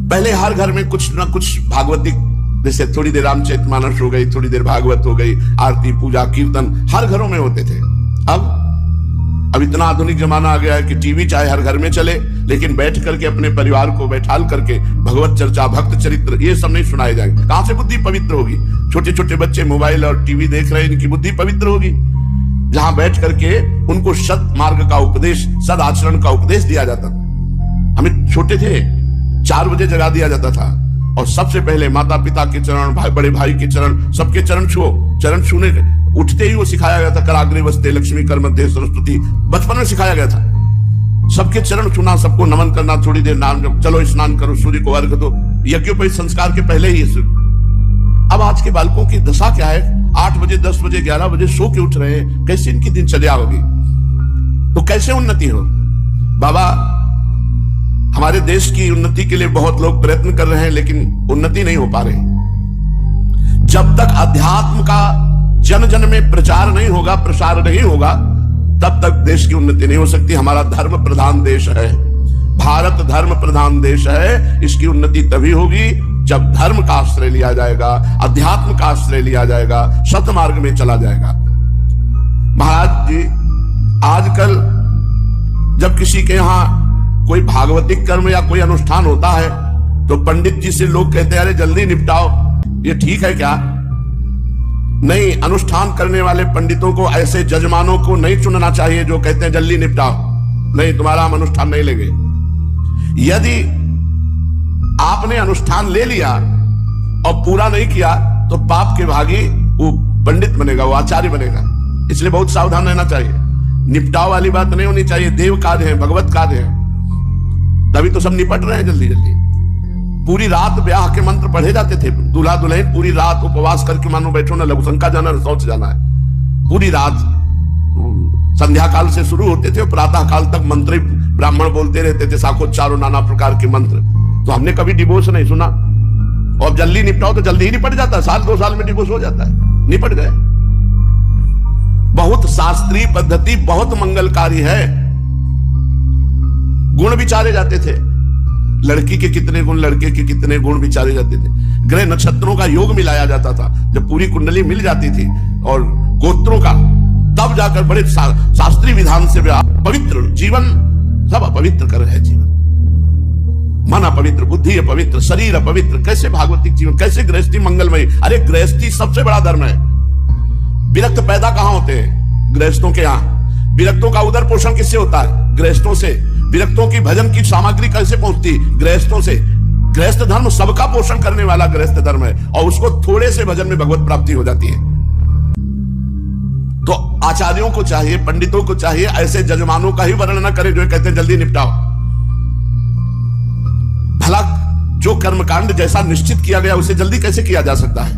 पहले हर घर में कुछ ना कुछ भागवतिक, जैसे थोड़ी देर रामचरितमानस हो गई, थोड़ी देर भागवत हो गई, आरती पूजा कीर्तन हर घरों में होते थे। अब इतना आधुनिक जमाना आ गया है कि टीवी चाहे हर घर में चले, लेकिन बैठ करके अपने परिवार को बैठाल करके भगवत चर्चा, भक्त चरित्र ये सब नहीं सुनाए जाएंगे। कहां से बुद्धि पवित्र होगी? छोटे छोटे बच्चे मोबाइल और टीवी देख रहे हैं, इनकी बुद्धि पवित्र होगी? जहां बैठ करके उनको सत मार्ग का उपदेश, सद आचरण का उपदेश दिया जाता था। हमें छोटे थे 4 बजे जगा दिया जाता था और सबसे पहले माता पिता के चरण, बड़े भाई के चरण, सबके चरण छुओ। चरण छूने उठते ही वो सिखाया गया था, कराग्रे वस्ते लक्ष्मी कर मध्य सरस्वती, बचपन में सिखाया गया था। सबके चरण छूना, सबको नमन करना, थोड़ी देर नाम जप, चलो स्नान करो, सूर्य को अर्घ दो, यज्ञोपवीत संस्कार के पहले ही। अब आज के बालकों की दशा क्या है? 8 बजे 10 बजे 11 बजे सो के उठ रहे हैं। कैसे इनकी दिनचर्या होगी? तो कैसे उन्नति हो? बाबा, हमारे देश की उन्नति के लिए बहुत लोग प्रयत्न कर रहे हैं, लेकिन उन्नति नहीं हो पा रही। जब तक अध्यात्म का जन जन में प्रचार नहीं होगा, प्रसार नहीं होगा, तब तक देश की उन्नति नहीं हो सकती। हमारा धर्म प्रधान देश है, भारत धर्म प्रधान देश है। इसकी उन्नति तभी होगी जब धर्म का आश्रय लिया जाएगा, अध्यात्म का आश्रय लिया जाएगा, सतमार्ग में चला जाएगा। महाराज जी, आजकल जब किसी के यहां कोई भागवतिक कर्म या कोई अनुष्ठान होता है तो पंडित जी से लोग कहते हैं, अरे जल्दी निपटाओ। ये ठीक है क्या? नहीं, अनुष्ठान करने वाले पंडितों को, ऐसे जजमानों को नहीं चुनना चाहिए जो कहते हैं जल्दी निपटाओ। नहीं, तुम्हारा हम अनुष्ठान नहीं लेंगे। यदि आपने अनुष्ठान ले लिया और पूरा नहीं किया तो पाप के भागी वो पंडित बनेगा, वो आचार्य बनेगा। इसलिए बहुत सावधान रहना चाहिए। निपटाओ वाली बात नहीं होनी चाहिए। देव कार्य है, भगवत कार्य है, तभी तो सब निपट रहे हैं जल्दी जल्दी। पूरी रात ब्याह के मंत्र पढ़े जाते थे। दूल्हा दुल्हन पूरी रात उपवास करके मानो बैठो ना लघु शंका जाना, न शौच जाना है। पूरी रात संध्या काल से शुरू होते थे और प्रातः काल तक मंत्री ब्राह्मण बोलते रहते थे, साखोच्चारो नाना प्रकार के मंत्र। तो हमने कभी डिवोर्स नहीं सुना। और जल्दी निपटाओ तो जल्दी ही निपट जाता है, 1-2 साल में डिवोर्स हो जाता है, निपट गए। बहुत शास्त्रीय पद्धति, बहुत मंगलकारी है। गुण विचारे जाते थे, लड़की के कितने गुण, लड़के के कितने गुण विचारे जाते थे। ग्रह नक्षत्रों का योग मिलाया जाता था। जब पूरी कुंडली मिल जाती थी और गोत्रों का, तब जाकर बड़े शास्त्रीय विधान से पवित्र जीवन, सब अपवित्र कर रहे हैं जीवन। मन अपवित्र, बुद्धि अपवित्र, शरीर अपवित्र। कैसे भागवतिक जीवन, कैसे गृहस्थी मंगलमय? अरे गृहस्थी सबसे बड़ा धर्म है। विरक्त पैदा कहां होते हैं? गृहस्थों के यहां। विरक्तों का उदर पोषण किससे होता है? गृहस्थों से। विरक्तों की भजन की सामग्री कैसे पहुंचती? गृहस्थों से। गृहस्थ धर्म सबका पोषण करने वाला गृहस्थ धर्म है और उसको थोड़े से भजन में भगवत प्राप्ति हो जाती है। तो आचार्यों को चाहिए, पंडितों को चाहिए, ऐसे जजमानों का ही वर्णन न करें जो कहते हैं जल्दी निपटाओ। भला जो कर्मकांड जैसा निश्चित किया गया उसे जल्दी कैसे किया जा सकता है?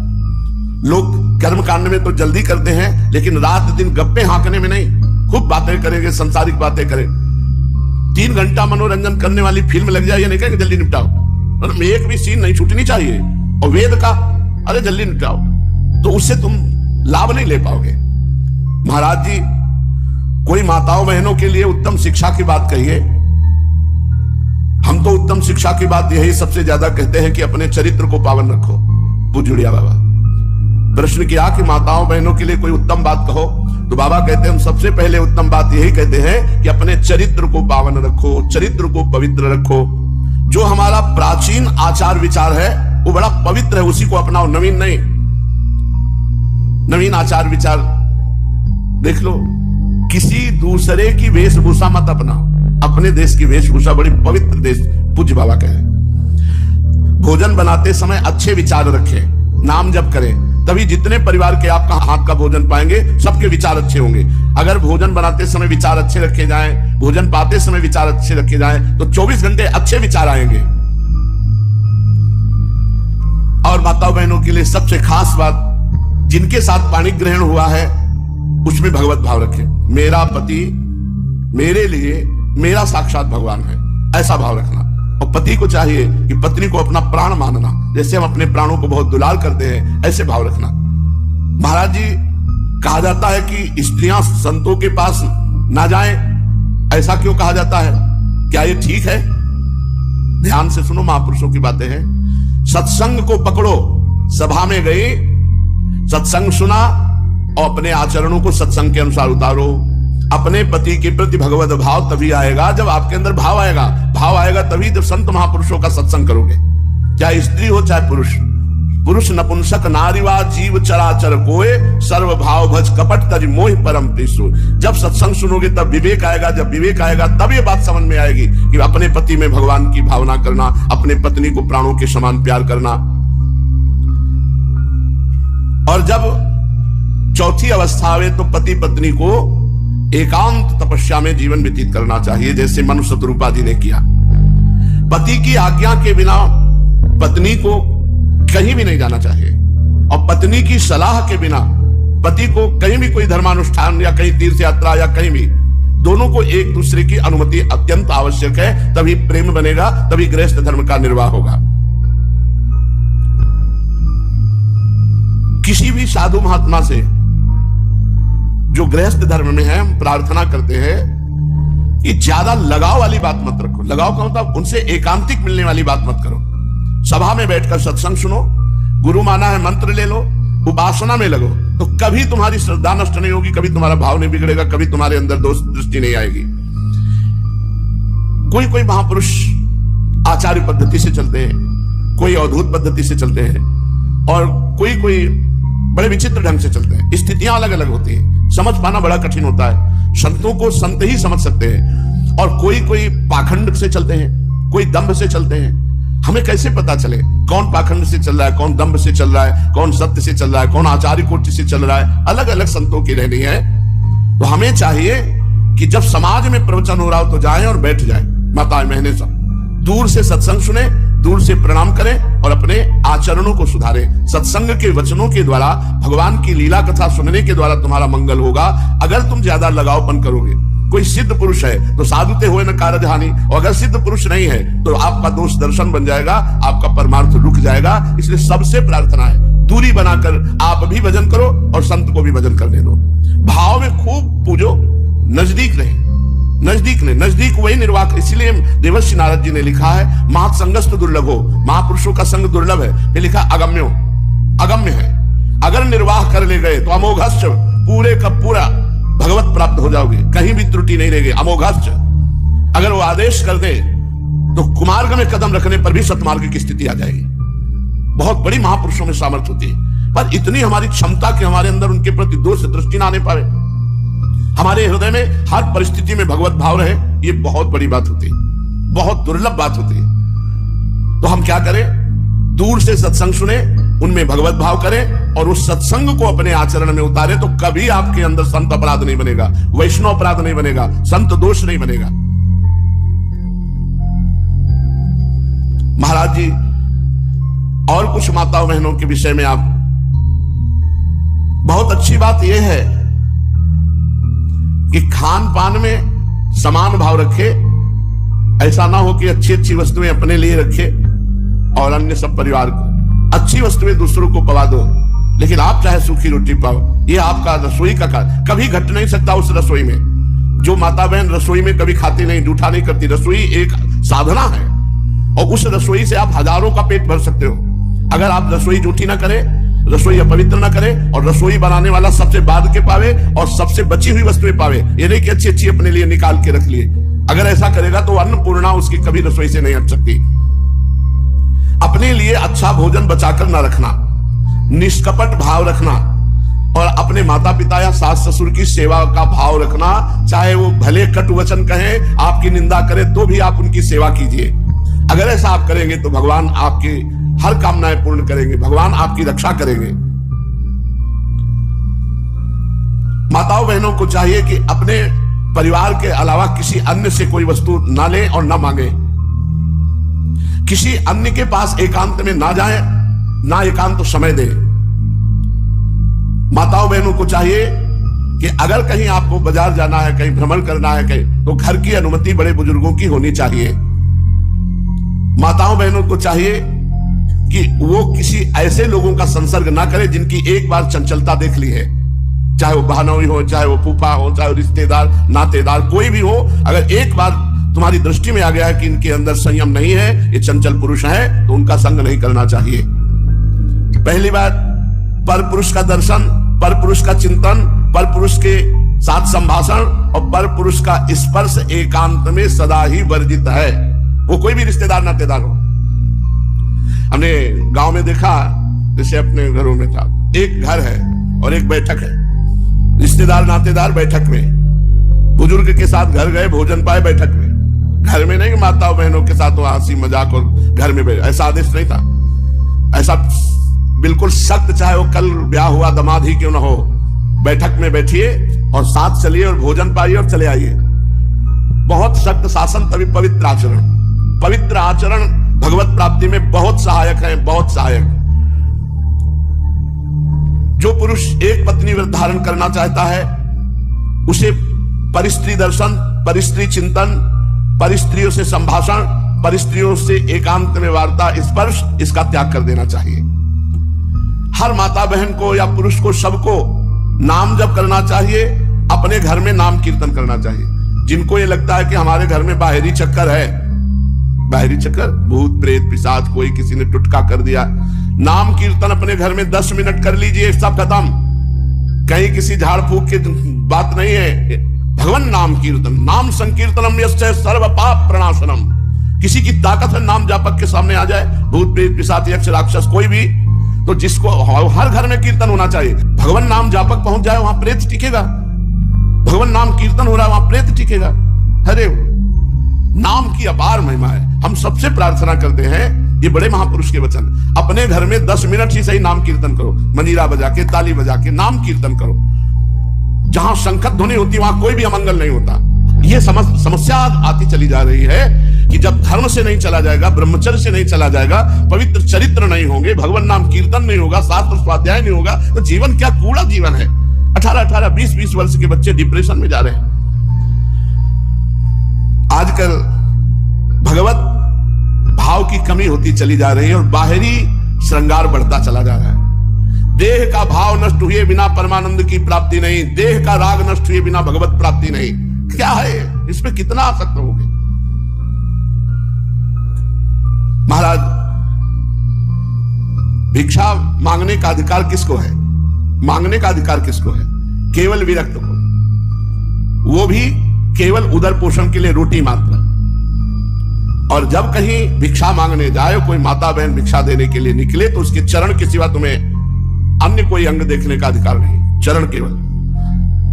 लोग कर्मकांड में तो जल्दी करते हैं, लेकिन रात दिन गप्पे हाँकने में नहीं। खूब बातें करेंगे, संसारिक बातें करें। 3 घंटा मनोरंजन करने वाली फिल्म लग जाए, ये नहीं कहेंगे जल्दी निपटाओ। मतलब एक भी सीन नहीं छूटनी चाहिए। और वेद का, अरे जल्दी निपटाओ, तो उससे तुम लाभ नहीं ले पाओगे। महाराज जी, कोई माताओं बहनों के लिए उत्तम शिक्षा की बात कहिए। हम तो उत्तम शिक्षा की बात यही सबसे ज्यादा कहते हैं कि अपने चरित्र को पावन रखो। पूज्य बाबा प्रश्न किया कि माताओं बहनों के लिए कोई उत्तम बात कहो, तो बाबा कहते हैं हम सबसे पहले उत्तम बात यही कहते हैं कि अपने चरित्र को पावन रखो, चरित्र को पवित्र रखो। जो हमारा प्राचीन आचार विचार है वो बड़ा पवित्र है, उसी को अपनाओ, नवीन नहीं। नवीन आचार विचार देख लो, किसी दूसरे की वेशभूषा मत अपनाओ, अपने देश की वेशभूषा बड़ी पवित्र देश। पूज्य बाबा कहे भोजन बनाते समय अच्छे विचार रखें, नाम जप करें, तभी जितने परिवार के आपका हाथ का भोजन पाएंगे सबके विचार अच्छे होंगे। अगर भोजन बनाते समय विचार अच्छे रखे जाएं, भोजन पाते समय विचार अच्छे रखे जाएं, तो 24 घंटे अच्छे विचार आएंगे। और माताओं बहनों के लिए सबसे खास बात, जिनके साथ पाणी ग्रहण हुआ है उसमें भगवत भाव रखें। मेरा पति मेरे लिए मेरा साक्षात भगवान है, ऐसा भाव रखना। और पति को चाहिए कि पत्नी को अपना प्राण मानना, जैसे हम अपने प्राणों को बहुत दुलार करते हैं, ऐसे भाव रखना। महाराज जी, कहा जाता है कि स्त्रियां संतों के पास ना जाएं, ऐसा क्यों कहा जाता है? क्या ये ठीक है? ध्यान से सुनो, महापुरुषों की बातें हैं। सत्संग को पकड़ो, सभा में गई, सत्संग सुना और अपने आचरणों को सत्संग के अनुसार उतारो। अपने पति के प्रति भगवत भाव तभी आएगा जब आपके अंदर भाव आएगा। भाव आएगा तभी जब संत महापुरुषों का सत्संग करोगे, चाहे स्त्री हो चाहे पुरुष। पुरुष नपुंसक नारीवा जीव चराचर कोय, सर्व भाव भज कपट तज मोह परम प्रीसु। जब सत्संग सुनोगे तब विवेक आएगा, जब विवेक आएगा तब ये बात समझ में आएगी कि अपने पति में भगवान की भावना करना, अपने पत्नी को प्राणों के समान प्यार करना। और जब चौथी अवस्था आवे तो पति पत्नी को एकांत तपस्या में जीवन व्यतीत करना चाहिए, जैसे मनु शतरूपा जी ने किया। पति की आज्ञा के बिना पत्नी को कहीं भी नहीं जाना चाहिए, और पत्नी की सलाह के बिना पति को कहीं भी कोई धर्मानुष्ठान या कहीं तीर्थ यात्रा या कहीं भी, दोनों को एक दूसरे की अनुमति अत्यंत आवश्यक है। तभी प्रेम बनेगा, तभी गृहस्थ धर्म का निर्वाह होगा। किसी भी साधु महात्मा से जो गृहस्थ धर्म में है, हम प्रार्थना करते हैं कि ज्यादा लगाव वाली बात मत रखो। लगाव का मतलब उनसे एकांतिक मिलने वाली बात मत करो। सभा में बैठकर सत्संग सुनो, गुरु माना है मंत्र ले लो, उपासना में लगो, तो कभी तुम्हारी श्रद्धा नष्ट नहीं होगी, कभी तुम्हारा भाव नहीं बिगड़ेगा, कभी तुम्हारे अंदर दोष दृष्टि नहीं आएगी। कोई कोई महापुरुष आचार्य पद्धति से चलते हैं, कोई अवधूत पद्धति से चलते हैं, और कोई कोई बड़े विचित्र ढंग से चलते हैं। स्थितियां अलग अलग होती हैं, समझ पाना बड़ा कठिन होता है। संतों को संत ही समझ सकते हैं। और कोई कोई पाखंड से चलते हैं, कोई दंभ से चलते हैं। हमें कैसे पता चले कौन पाखंड से चल रहा है, कौन दंभ से चल रहा है, कौन सत्य से चल रहा है, कौन आचार्य कोटि से चल रहा है? अलग अलग संतों की रहनी है। तो हमें चाहिए कि जब समाज में प्रवचन हो रहा हो तो जाएं और बैठ जाएं, माताएं बहनें सब दूर से सत्संग सुने, दूर से प्रणाम करें और अपने आचरणों को सुधारें। सत्संग के वचनों के द्वारा, भगवान की लीला कथा सुनने के द्वारा तुम्हारा मंगल होगा। अगर तुम ज्यादा लगावपन करोगे, कोई सिद्ध पुरुष है तो साधुते हुए न कारज हानि, और अगर सिद्ध पुरुष नहीं है तो आपका दोष दर्शन बन जाएगा, आपका परमार्थ रुक जाएगा। इसलिए सबसे प्रार्थना है, दूरी बनाकर आप भी भजन करो और संत को भी भजन करने दो। भाव में खूब पूजो, नजदीक रहे, नजदीक नहीं, नजदीक वही निर्वाह। इसलिए देवर्षि नारद जी ने लिखा है, महासंगस्त दुर्लभो, महापुरुषों का संग दुर्लभ है। फिर लिखा अगम्यो, अगम्य है। अगर निर्वाह कर ले गए तो अमोघश्च, पूरे का पूरा भगवत प्राप्त हो जाओगे, कहीं भी त्रुटि नहीं रहेगी। अमोघश्च, अगर वो आदेश कर दे तो कुमार्ग में कदम रखने पर भी सतमार्ग की स्थिति आ जाएगी। बहुत बड़ी महापुरुषों में सामर्थ्य होती है, पर इतनी हमारी क्षमता कि हमारे अंदर उनके प्रति दोष दृष्टि ना आने पाए, हमारे हृदय में हर परिस्थिति में भगवत भाव रहे, ये बहुत बड़ी बात होती है, बहुत दुर्लभ बात होती है। तो हम क्या करें? दूर से सत्संग सुने, उनमें भगवत भाव करें और उस सत्संग को अपने आचरण में उतारे, तो कभी आपके अंदर संत अपराध नहीं बनेगा, वैष्णव अपराध नहीं बनेगा, संत दोष नहीं बनेगा। महाराज जी और कुछ माताओं बहनों के विषय में आप, बहुत अच्छी बात यह है कि खान पान में समान भाव रखे। ऐसा ना हो कि अच्छी अच्छी वस्तुएं अपने लिए रखे और अन्य सब परिवार को। अच्छी वस्तुएं दूसरों को पवा दो, लेकिन आप चाहे सूखी रोटी पाओ, ये आपका रसोई का कार्य कभी घट नहीं सकता। उस रसोई में जो माता बहन रसोई में कभी खाती नहीं, जूठा नहीं करती, रसोई एक साधना है और उस रसोई से आप हजारों का पेट भर सकते हो। अगर आप रसोई जूठी ना करें, रसोई अपवित्र ना करें और रसोई बनाने वाला सबसे बाद के पावे और सबसे बची हुई वस्तुएं पावे, ये नहीं कि अच्छी अच्छी अपने लिए निकाल के रख लिए। अगर ऐसा करेगा तो अन्नपूर्णा उसकी कभी रसोई से नहीं हट सकती। अपने लिए अच्छा भोजन बचाकर ना रखना, निष्कपट भाव रखना और अपने माता पिता या सास ससुर की सेवा का भाव रखना। चाहे वो भले कटु वचन कहें, आपकी निंदा करें, तो भी आप उनकी सेवा कीजिए। अगर ऐसा आप करेंगे तो भगवान आपकी हर कामनाएं पूर्ण करेंगे, भगवान आपकी रक्षा करेंगे। माताओं बहनों को चाहिए कि अपने परिवार के अलावा किसी अन्य से कोई वस्तु ना ले और ना मांगे। किसी अन्य के पास एकांत में ना जाए, ना एकांत समय दे। माताओं बहनों को चाहिए कि अगर कहीं आपको बाजार जाना है, कहीं भ्रमण करना है कहीं, तो घर की अनुमति बड़े बुजुर्गों की होनी चाहिए। माताओं बहनों को चाहिए कि वो किसी ऐसे लोगों का संसर्ग ना करे जिनकी एक बार चंचलता देख ली है, चाहे वो बहनोई हो, चाहे वो फूफा हो, चाहे वो रिश्तेदार नातेदार कोई भी हो। अगर एक बार तुम्हारी दृष्टि में आ गया है कि इनके अंदर संयम नहीं है, ये चंचल पुरुष है, तो उनका संग नहीं करना चाहिए। पहली बात, पर पुरुष का दर्शन, पर पुरुष का चिंतन, पर पुरुष के साथ संभाषण और पर पुरुष का स्पर्श एकांत में सदा ही वर्जित है। वो कोई भी रिश्तेदार नातेदार हो। हमने गांव में देखा, जैसे अपने घरों में था, एक घर है और एक बैठक है, रिश्तेदार नातेदार बैठक में, बुजुर्ग के साथ घर गए, भोजन पाए बैठक में, घर में नहीं माताओं बहनों के साथ हंसी मजाक और घर में बैठे, ऐसा आदेश नहीं था। ऐसा बिल्कुल सख्त, चाहे वो कल ब्याह हुआ दामाद ही क्यों ना हो, बैठक में बैठिए और साथ चलिए और भोजन पाइए और चले आइए। बहुत सख्त शासन, तभी पवित्र आचरण। पवित्र आचरण भगवत प्राप्ति में बहुत सहायक है, बहुत सहायक। जो पुरुष एक पत्नी व्रत धारण करना चाहता है, उसे परिस्त्री दर्शन, परिस्त्री चिंतन, परिस्त्रियों से संभाषण, परिस्त्रियों से एकांत में वार्ता, स्पर्श, इसका त्याग कर देना चाहिए। हर माता बहन को या पुरुष को, सबको नाम जप करना चाहिए, अपने घर में नाम कीर्तन करना चाहिए। जिनको ये लगता है कि हमारे घर में बाहरी चक्कर है, बाहरी चक्कर, भूत प्रेत पिशाच, कोई किसी ने टुटका कर दिया, नाम कीर्तन अपने घर में 10 मिनट कर लीजिए, सब खत्म। कहीं किसी झाड़ फूक की बात नहीं है। भगवान नाम कीर्तन, नाम संकीर्तनम यस्य सर्व पाप प्रणाशनम। किसी की ताकत है नाम जापक के सामने आ जाए, भूत प्रेत पिशाच यक्ष राक्षस कोई भी, तो जिसको हर घर में कीर्तन होना चाहिए। भगवान नाम जापक पहुंच जाए, वहां प्रेत टिकेगा। भगवान नाम कीर्तन हो रहा है, वहां प्रेत टिकेगा। अरे नाम की अपार महिमा है। हम सबसे प्रार्थना करते हैं, ये बड़े महापुरुष के वचन, अपने घर में 10 मिनट ही सही नाम कीर्तन करो, मंजीरा बजा के, ताली बजा के नाम कीर्तन करो। जहां शंखत ध्वनि होती वहां कोई भी अमंगल नहीं होता। यह समस्या आती चली जा रही है कि जब धर्म से नहीं चला जाएगा, ब्रह्मचर्य से नहीं चला जाएगा, पवित्र चरित्र नहीं होंगे, भगवान नाम कीर्तन नहीं होगा, शास्त्र स्वाध्याय नहीं होगा, तो जीवन क्या कूड़ा जीवन है। 18-18, 20-20 वर्ष के बच्चे डिप्रेशन में जा रहे हैं। आजकल भगवत भाव की कमी होती चली जा रही है और बाहरी श्रृंगार बढ़ता चला जा रहा है। देह का भाव नष्ट हुए बिना परमानंद की प्राप्ति नहीं, देह का राग नष्ट हुए बिना भगवत प्राप्ति नहीं। क्या है इसमें, कितना आसक्त हो गए। महाराज, भिक्षा मांगने का अधिकार किसको है? मांगने का अधिकार किसको है? केवल विरक्त को, वो भी केवल उदर पोषण के लिए, रोटी मात्र। और जब कहीं भिक्षा मांगने जाए, कोई माता बहन भिक्षा देने के लिए निकले, तो उसके चरण के सिवा तुम्हें अन्य कोई अंग देखने का अधिकार नहीं, चरण केवल।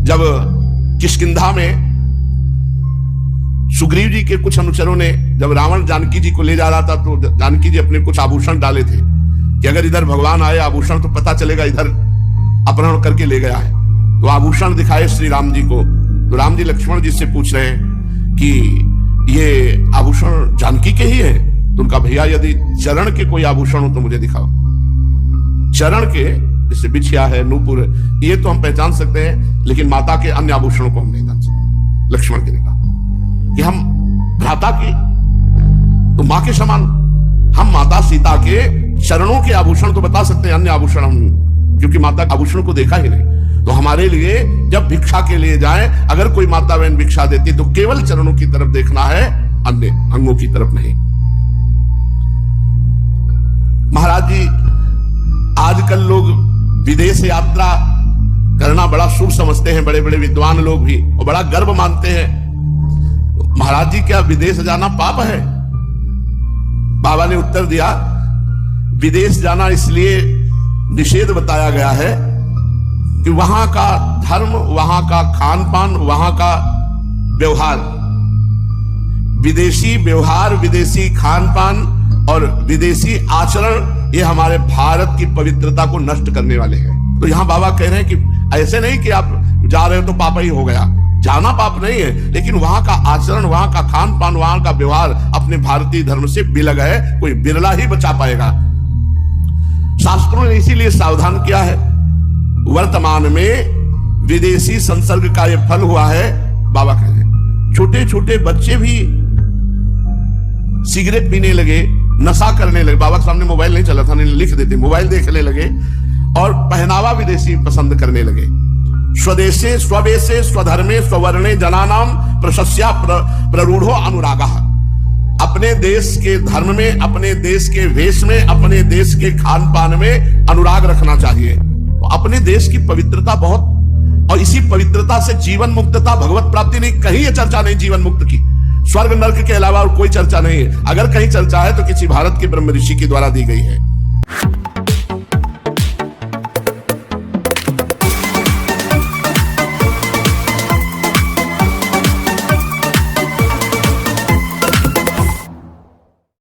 जब किष्किंधा में सुग्रीव जी के कुछ अनुचरों ने, जब रावण जानकी जी को ले जा रहा था, तो जानकी जी अपने कुछ आभूषण डाले थे कि अगर इधर भगवान आए आभूषण तो पता चलेगा इधर अपहरण करके ले गया है। तो आभूषण दिखाए श्री राम जी को, तो राम जी लक्ष्मण जी से पूछ रहे हैं कि ये आभूषण जानकी के ही है? तो उनका, भैया यदि चरण के कोई आभूषण हो तो मुझे दिखाओ। चरण के, जैसे बिछिया है, नूपुर, ये तो हम पहचान सकते हैं, लेकिन माता के अन्य आभूषणों को हम नहीं जान सकते। लक्ष्मण जी ने कहा कि हम भ्राता की, तो मां के समान, हम माता सीता के चरणों के आभूषण तो बता सकते हैं, अन्य आभूषण हम, क्योंकि माता के आभूषण को देखा ही नहीं। तो हमारे लिए जब भिक्षा के लिए जाएं, अगर कोई माता बहन भिक्षा देती तो केवल चरणों की तरफ देखना है, अन्य अंगों की तरफ नहीं। महाराज जी, आजकल लोग विदेश यात्रा करना बड़ा शुभ समझते हैं, बड़े बड़े विद्वान लोग भी, और बड़ा गर्व मानते हैं। महाराज जी, क्या विदेश जाना पाप है? बाबा ने उत्तर दिया, विदेश जाना इसलिए निषेध बताया गया है कि वहां का धर्म, वहां का खान पान, वहां का व्यवहार, विदेशी व्यवहार, विदेशी खान पान और विदेशी आचरण, ये हमारे भारत की पवित्रता को नष्ट करने वाले हैं। तो यहां बाबा कह रहे हैं कि ऐसे नहीं कि आप जा रहे हो तो पाप ही हो गया, जाना पाप नहीं है, लेकिन वहां का आचरण, वहां का खान पान, वहां का व्यवहार अपने भारतीय धर्म से बिलग है, कोई बिरला ही बचा पाएगा। शास्त्रों ने इसीलिए सावधान किया है। वर्तमान में विदेशी संसर्ग का यह फल हुआ है। बाबा कह रहे हैं छोटे छोटे बच्चे भी सिगरेट पीने लगे, नशा करने लगे। बाबा के सामने मोबाइल नहीं चला था, नहीं लिख देते, मोबाइल देखने लगे और पहनावा विदेशी पसंद करने लगे। स्वदेशे स्ववेशे स्वधर्मे स्ववर्णे जनानाम प्रशस्या प्ररूढ़ो अनुरागः। अपने देश के धर्म में, अपने देश के वेश में, अपने देश के खान पान में अनुराग रखना चाहिए। अपने देश की पवित्रता बहुत, और इसी पवित्रता से जीवन मुक्तता, भगवत प्राप्ति नहीं, कहीं ये चर्चा नहीं जीवन मुक्त की। स्वर्ग नर्क के अलावा और कोई चर्चा नहीं है। अगर कहीं चर्चा है तो किसी भारत के ब्रह्म ऋषि के द्वारा दी गई है।